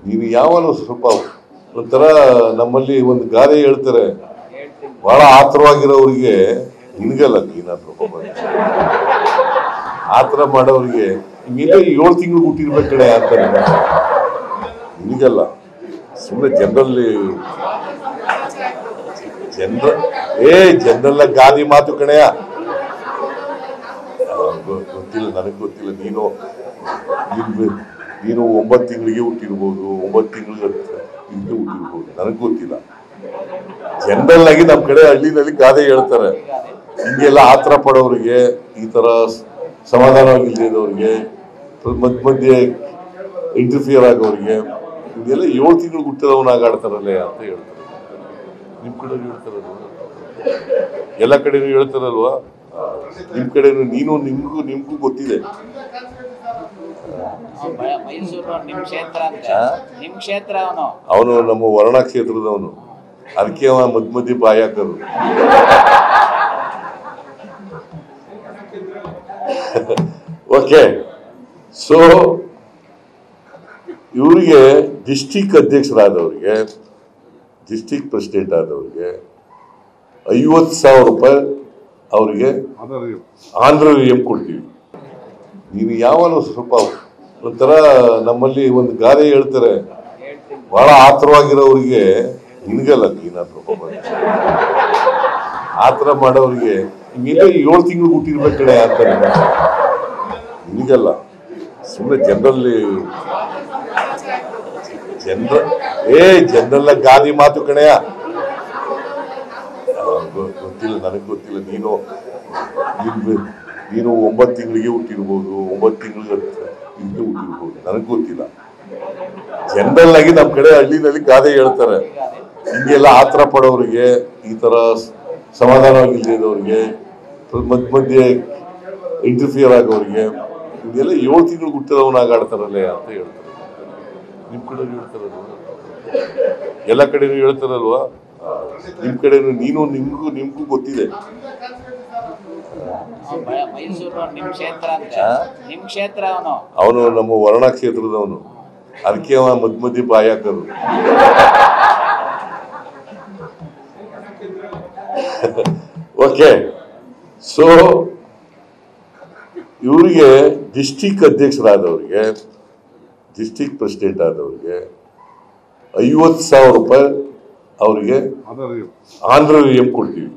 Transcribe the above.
ನೀನು ಯಾವಾಗ ಸ್ವಲ್ಪ ಒಂಥರ ನಮ್ಮಲ್ಲಿ ಒಂದು ಗಾದೆ ಹೇಳ್ತಾರೆ, ಬಹಳ ಆತರವಾಗಿರೋರಿಗೆ ನಿನಗಲ್ಲ ಆತರ ಮಾಡೋರಿಗೆ ನಿಮಗೆ 7 ತಿಂಗಳು ಹುಟ್ಟಿರ್ಬೇಕು ಕಡೆ ಅಂತಾರೆ, ನಿನಗಲ್ಲ. ಸುಮ್ಮನೆ ಜನರಲ್ ಗಾದಿ ಮಾತು ಕಣೆಯ. ಗೊತ್ತಿಲ್ಲ, ನನಗೆ ಗೊತ್ತಿಲ್ಲ. ನೀನು 9 ತಿಂಗಳಿಗೆ ಹುಟ್ಟಿರ್ಬೋದು, 9 ತಿಂಗಳಿಗೆ ಹುಟ್ಟಿರ್ಬೋದು, ನನಗೆ ಗೊತ್ತಿಲ್ಲ. ಜನರಲ್ ಆಗಿ ನಮ್ಮ ಕಡೆ ಹಳ್ಳಿನಲ್ಲಿ ಗಾದೆ ಹೇಳ್ತಾರೆ, ಹಿಂಗೆಲ್ಲ ಆತರ ಪಡೋರಿಗೆ, ಈ ತರ ಸಮಾಧಾನವಾಗಿದ್ದವ್ರಿಗೆ, ಮಧ್ಯೆ ಇಂಟರ್ಫಿಯರ್ ಆಗೋರಿಗೆ, ಇದೆಲ್ಲ 7 ತಿಂಗಳು ಹುಟ್ಟಿದವನಾಗ ಆಡ್ತಾರಲ್ಲೇ ಅಂತ ಹೇಳ್ತಾರೆ. ನಿಮ್ ಕಡೆ ಹೇಳ್ತಾರಲ್ವಾ? ಎಲ್ಲ ಕಡೆನೂ ಹೇಳ್ತಾರಲ್ವಾ? ನಿಮ್ ಕಡೆನು ನಿಮ್ಗೂ ಗೊತ್ತಿದೆ. ಅವನು ನಮ್ಮ ವರ್ಣ ಕ್ಷೇತ್ರದವನು, ಅದಕ್ಕೆ ಅವ ಮಧ್ಯ ಬಾಯಿ ಹಾಕೋದು. ಓಕೆ, ಸೊ ಇವರಿಗೆ ಡಿಸ್ಟಿಕ್ ಅಧ್ಯಕ್ಷರಾದವ್ರಿಗೆ, ಡಿಸ್ಟಿಕ್ ಪ್ರೆಸಿಡೆಂಟ್ ಆದವ್ರಿಗೆ 50,000 ರೂಪಾಯಿ ಅವರಿಗೆ ಆನರರಿಯಂ ಕೊಡ್ತೀವಿ. ನೀನು ಯಾವಾಗ ಸ್ವಲ್ಪ ಒಂಥರ ನಮ್ಮಲ್ಲಿ ಒಂದು ಗಾದೆ ಹೇಳ್ತಾರೆ, ಬಹಳ ಆತರವಾಗಿರೋರಿಗೆ ನಿನಗಲ್ಲ ಆತರ ಮಾಡೋರಿಗೆ ನಿಮಗೆ 7 ತಿಂಗಳು ಹುಟ್ಟಿರ್ಬೇಕು ಕಡೆ ಅಂತಾರೆ, ನಿನಗಲ್ಲ. ಸುಮ್ಮನೆ ಜನರಲ್ ಗಾದಿ ಮಾತು ಕಣೆಯ. ಗೊತ್ತಿಲ್ಲ, ನನಗೆ ಗೊತ್ತಿಲ್ಲ. ನೀನು 9 ತಿಂಗಳಿಗೆ ಹುಟ್ಟಿರ್ಬೋದು, 9 ತಿಂಗಳಿಗೆ ಹುಟ್ಟಿರ್ಬೋದು, ನನಗೆ ಗೊತ್ತಿಲ್ಲ. ಜನರಲ್ ಆಗಿ ನಮ್ಮ ಕಡೆ ಹಳ್ಳಿನಲ್ಲಿ ಗಾದೆ ಹೇಳ್ತಾರೆ, ಹಿಂಗೆಲ್ಲ ಆತರ ಪಡೋರಿಗೆ, ಈ ತರ ಸಮಾಧಾನವಾಗಿದ್ದವ್ರಿಗೆ, ಮಧ್ಯೆ ಇಂಟರ್ಫಿಯರ್ ಆಗೋರಿಗೆ, ಇದೆಲ್ಲ 7 ತಿಂಗಳು ಹುಟ್ಟಿದವನಾಗ ಆಡ್ತಾರಲ್ಲೇ ಅಂತ ಹೇಳ್ತಾರೆ. ನಿಮ್ ಕಡೆ ಹೇಳ್ತಾರಲ್ವಾ? ಎಲ್ಲ ಕಡೆನೂ ಹೇಳ್ತಾರಲ್ವಾ? ನಿಮ್ ಕಡೆನು ನಿಮ್ಗೂ ಗೊತ್ತಿದೆ. ಅವನು ನಮ್ಮ ವರ್ಣ ಕ್ಷೇತ್ರದವನು, ಅದಕ್ಕೆ ಅವ ಮಧ್ಯ ಬಾಯಿ ಹಾಕೋದು. ಓಕೆ, ಸೊ ಇವರಿಗೆ ಡಿಸ್ಟಿಕ್ ಅಧ್ಯಕ್ಷರಾದವ್ರಿಗೆ, ಡಿಸ್ಟಿಕ್ ಪ್ರೆಸಿಡೆಂಟ್ ಆದವ್ರಿಗೆ 50,000 ರೂಪಾಯಿ ಅವರಿಗೆ ಆನರರಿಯಂ ಕೊಡ್ತೀವಿ.